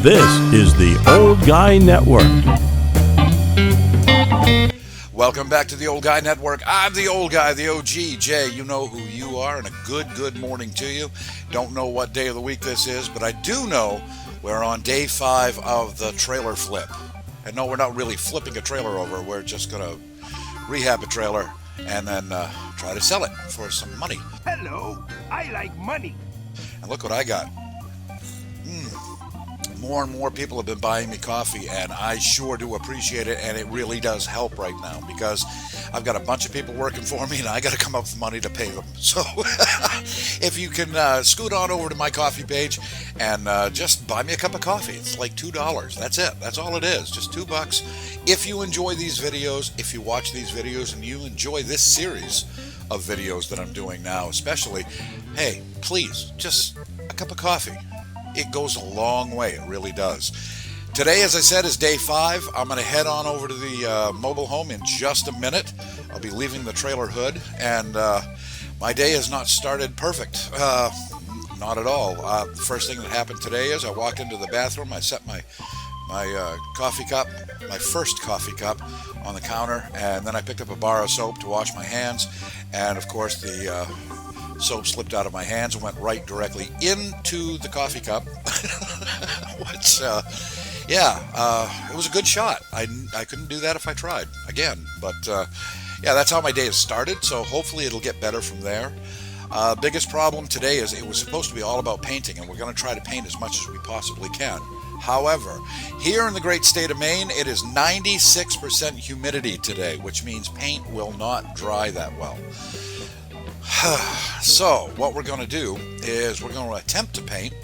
This is the Old Guy Network. Welcome back to the Old Guy Network. I'm the old guy, the OG, Jay. You know who you are, and a good morning to you. Don't know what day of the week this is, but I do know we're on day 5 of the trailer flip. And no, we're not really flipping a trailer over. We're just going to rehab a trailer and then try to sell it for some money. Hello, I like money. And look what I got. More and more people have been buying me coffee, and I sure do appreciate it, and it really does help right now because I've got a bunch of people working for me, and I got to come up with money to pay them. So if you can scoot on over to my coffee page and just buy me a cup of coffee. It's like $2. That's it. That's all it is. Just $2. If you enjoy these videos, if you watch these videos, and you enjoy this series of videos that I'm doing now, especially, hey, please, just a cup of coffee. It goes a long way. It really does. Today, as I said, is day 5. I'm going to head on over to the mobile home in just a minute. I'll be leaving the trailer hood, and my day has not started perfect. Not at all. The first thing that happened today is I walked into the bathroom. I set my coffee cup, my first coffee cup, on the counter, and then I picked up a bar of soap to wash my hands, and of course the soap slipped out of my hands and went right directly into the coffee cup, which, it was a good shot. I couldn't do that if I tried again, but that's how my day has started, so hopefully it'll get better from there. Biggest problem today is it was supposed to be all about painting, and we're going to try to paint as much as we possibly can. However, here in the great state of Maine, it is 96% humidity today, which means paint will not dry that well. So what we're going to do is we're going to attempt to paint,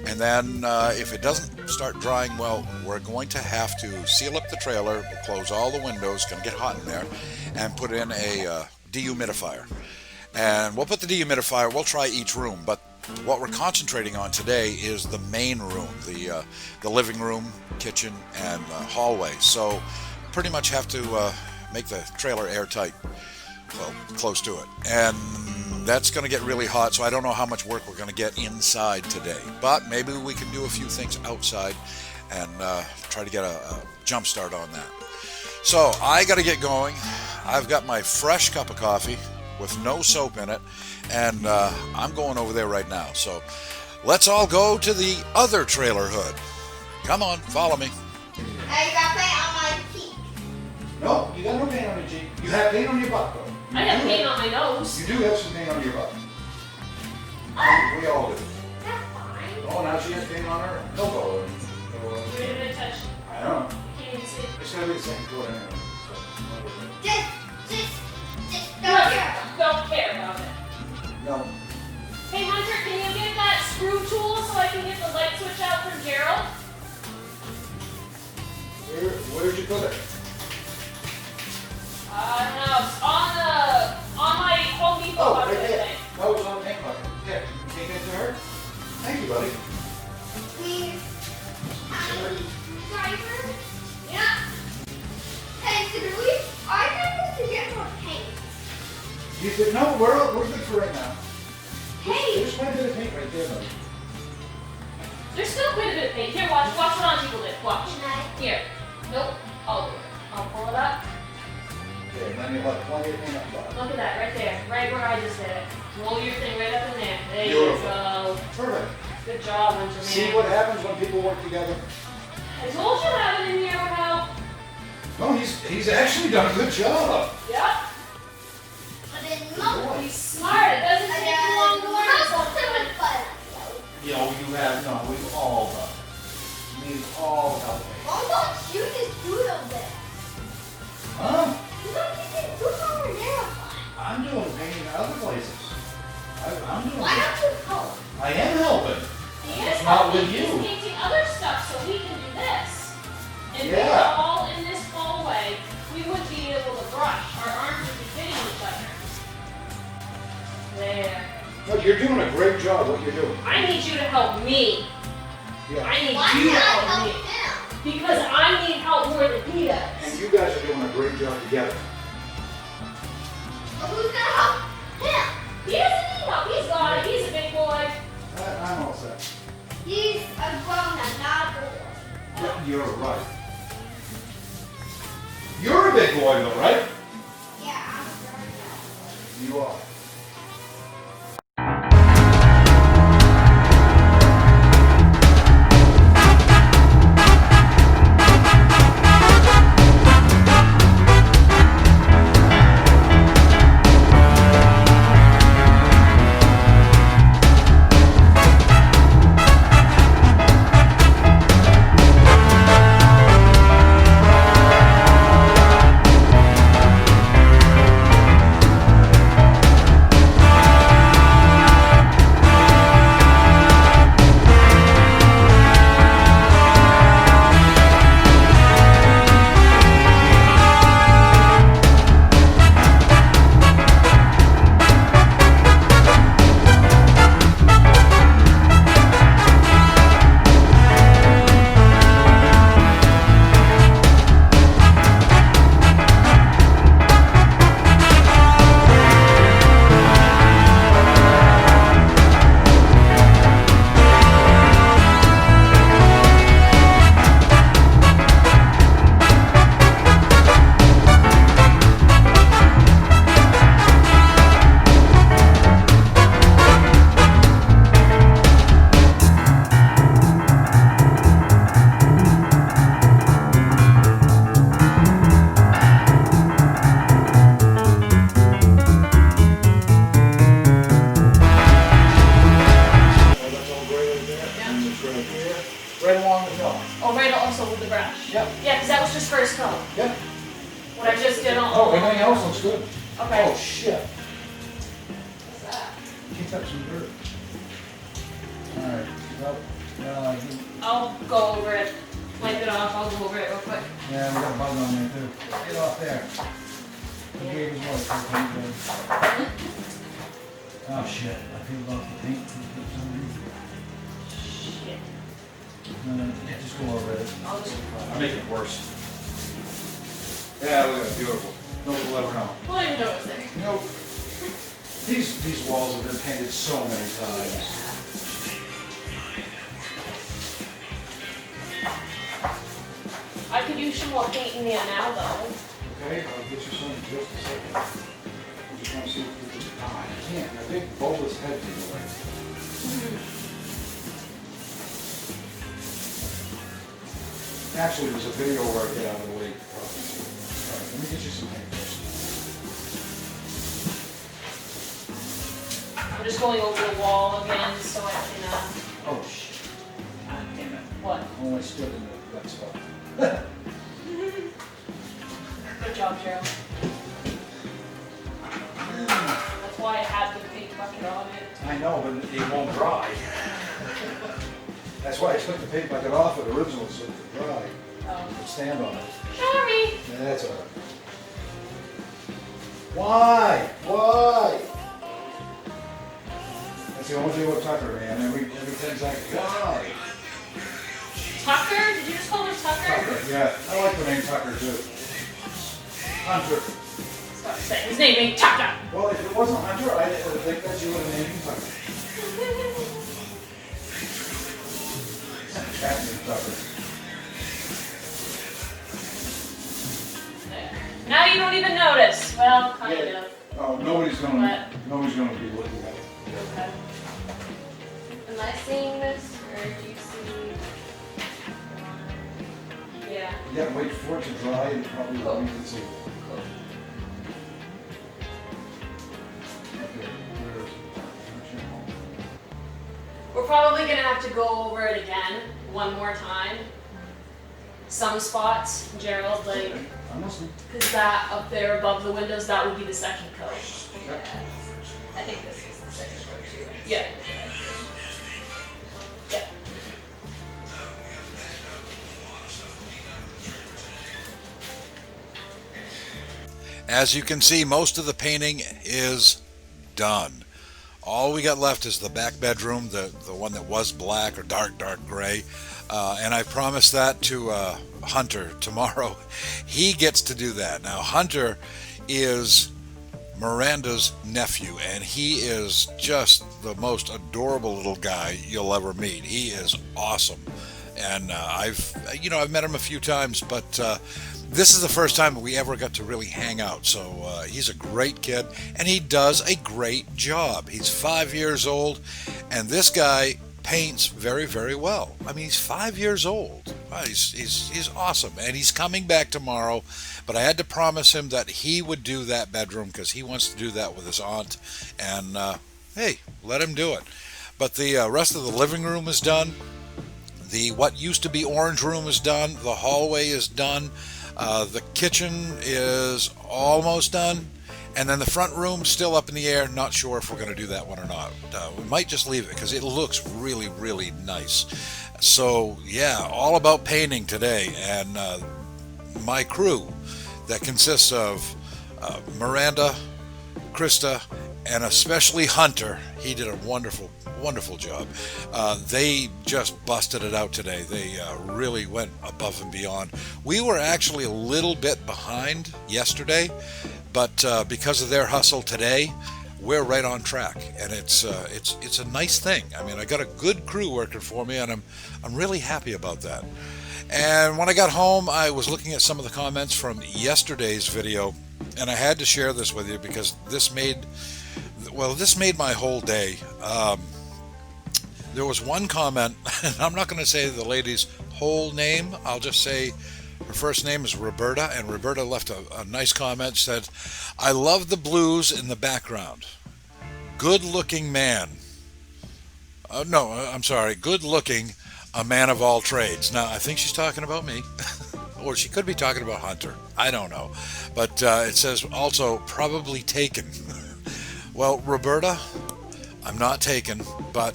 and then if it doesn't start drying well, we're going to have to seal up the trailer, close all the windows, going to get hot in there, and put in a dehumidifier. And we'll put the dehumidifier, we'll try each room, but what we're concentrating on today is the main room, the living room, kitchen, and hallway. So pretty much have to make the trailer airtight. Well, close to it. And that's going to get really hot, so I don't know how much work we're going to get inside today. But maybe we can do a few things outside and try to get a jump start on that. So I got to get going. I've got my fresh cup of coffee with no soap in it, and I'm going over there right now. So let's all go to the other trailer hood. Come on, follow me. Hey, you got paint on my cheek. No, you got no paint on your cheek. You have paint on your butt, though. I have paint on my nose. You do have some paint on your butt. We all do. That's fine. Oh, now she has paint on her elbow. Where did I touch? I don't know. Can't even see. It's gotta be the same color anyway. Just don't care. Don't care about it. No. Hey Hunter, can you get that screw tool so I can get the light switch out from Gerald? Where'd you put it? No, it's on my Home Depot Oh, bucket right there. thing. That was on the paint bucket. Yeah, take it to her. Thank you, buddy. Please. Driver? Yeah. Hey, Cedarly, I think we should get more paint. You said, no, we're good for right now. Hey. There's quite a bit of paint right there, buddy. There's still quite a bit of paint. Here, watch what Auntie will do. Watch. Can I? Here. Nope. I'll do it. I'll pull it up. Okay, then you'll have plenty of paint up top. Look at that, right there. Right where I just did it. Roll your thing right up in there. There Beautiful. you go. Perfect. Good job, Hunter, man. See what happens when people work together? I told you having in here would help. No, he's actually done a good job. Yep. But then no. He's smart. It doesn't take you long to learn something. You know, we've all done it. We've all done it. Why don't you just do it over there? Huh? You don't just do it over there. I'm doing painting in other places. I'm doing Why don't you help? I am helping. He is It's not helping. with you. He's painting other stuff so we can do this. And if we Yeah. were all in this hallway, we would be able to brush. Our arms would be hitting each other. There. No, you're doing a great job what you're doing. I need you to help me. Yeah. I need Why you to not help help me. him? Because I need help more than he does. And you guys are doing a great job together. Well, who's gonna help him? He doesn't need help. He's got it. He's a big boy. I'm all set. He's a grown man, not a boy. you're right. You're a big boy though, right? Yeah, I'm a You are. Right along the hill. Oh, right also with the brush. Yep. Yeah, because that was just first coat. Yep. What I just did on. Oh, everything else looks good. Okay. Oh, shit. What's that? Kicked up some dirt. Alright, well, I'll go over it. Wipe it off. I'll go over it real quick. yeah, we got a bug on there too. Get off there. The gate is what, for paint job. Oh shit, I peeled off the paint for some reason. Shit. Yeah, just go over it. I'll just. I'll make it worse. Yeah, look at it, beautiful. Nobody will ever know. Well, you know it's there. Nope. These walls have been painted so many times. I could use some more paint in there now, though. Okay, I'll get you some in just a second. I just want to see if we can. Ah, I can't. My big bulbous head in the way. Actually, there's a video where I get out of the way. Alright, let me get you some paint first. I'm just going over the wall again so I can. Oh shit. God damn it. What? Oh, I stood in that spot. Good job, Gerald. That's why I had the big bucket on it. I know, but it won't dry. That's why I took the paint bucket off it originally so it could dry. Could stand on it. Sorry. Yeah, that's all right. Why? Why? That's the only thing with Tucker, man. Every 10 seconds. Why? Tucker? Did you just call him Tucker? Tucker, yeah. I like the name Tucker too. Hunter. Stop saying his name ain't Tucker. Well, if it wasn't Hunter, I didn't think that you would have named him Tucker. Cat named Tucker. There. Now you don't even notice. Well, kind Yeah. of. Oh, nobody's gonna be looking at it. Okay. Am I seeing this, or do you see? Yeah. You gotta wait for it to dry and probably Cool. let me can see. Cool. Okay, where is it? We're probably gonna have to go over it again one more time. Some spots, Gerald, like, I'm listening. because that up there above the windows, that would be the second coat. Okay. I think this is the second coat too. Yeah. Yeah. As you can see, most of the painting is done. All we got left is the back bedroom, the one that was black or dark gray. And I promised that to Hunter tomorrow. He gets to do that. Now, Hunter is Miranda's nephew, and he is just the most adorable little guy you'll ever meet. He is awesome. and I've met him a few times, but this is the first time we ever got to really hang out. So he's a great kid, and he does a great job. He's 5 years old, and this guy paints very, very well. I mean, he's 5 years old. He's awesome, and he's coming back tomorrow. But I had to promise him that he would do that bedroom because he wants to do that with his aunt. And hey, let him do it. But the rest of the living room is done. The what used to be orange room is done. The hallway is done. The kitchen is almost done. And then the front room still up in the air. Not sure if we're going to do that one or not. We might just leave it because it looks really, really nice. So yeah, all about painting today. And my crew that consists of Miranda, Krista, and especially Hunter. He did a wonderful, wonderful job. They just busted it out today. They really went above and beyond. We were actually a little bit behind yesterday, but because of their hustle today, we're right on track, and it's a nice thing. I mean, I got a good crew working for me, and I'm really happy about that. And when I got home, I was looking at some of the comments from yesterday's video, and I had to share this with you because this made my whole day. There was one comment, and I'm not going to say the lady's whole name. I'll just say her first name is Roberta, and Roberta left a nice comment, said, "I love the blues in the background. Good-looking man." No, I'm sorry, good-looking, a man of all trades. Now, I think she's talking about me. Or she could be talking about Hunter. I don't know. But it says also, probably taken. Well, Roberta, I'm not taken, but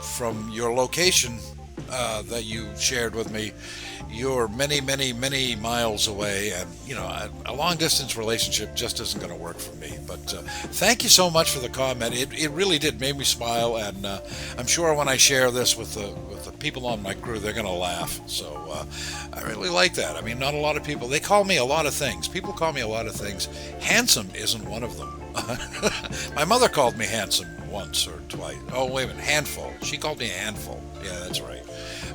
from your location that you shared with me, you're many, many, many miles away, and a long-distance relationship just isn't going to work for me. But thank you so much for the comment. It really did make me smile, and I'm sure when I share this with the people on my crew, they're going to laugh. So I really like that. I mean, not a lot of people. They call me a lot of things. People call me a lot of things. Handsome isn't one of them. My mother called me handsome once or twice. Oh, wait a minute, handful. She called me a handful. Yeah, that's right.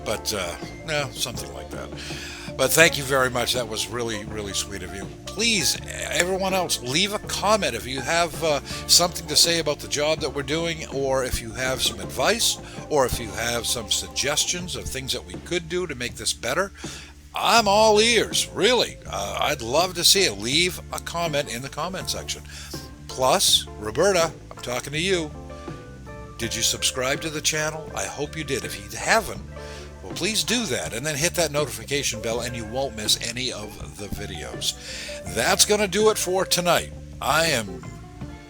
But, no, something like that. But thank you very much. That was really, really sweet of you. Please, everyone else, leave a comment if you have something to say about the job that we're doing, or if you have some advice, or if you have some suggestions of things that we could do to make this better. I'm all ears, really. I'd love to see it. Leave a comment in the comment section. Plus, Roberta, I'm talking to you. Did you subscribe to the channel? I hope you did. If you haven't, well, please do that, and then hit that notification bell, and you won't miss any of the videos. That's going to do it for tonight. I am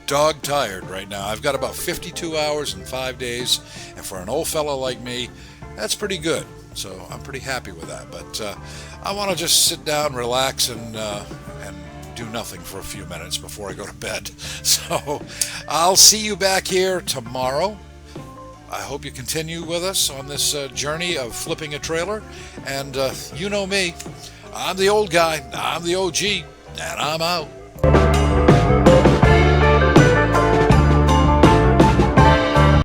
dog tired right now. I've got about 52 hours and 5 days, and for an old fella like me, that's pretty good. So I'm pretty happy with that. But I want to just sit down, relax, and do nothing for a few minutes before I go to bed. So I'll see you back here tomorrow. I hope you continue with us on this journey of flipping a trailer. And you know me, I'm the old guy, I'm the OG, and I'm out.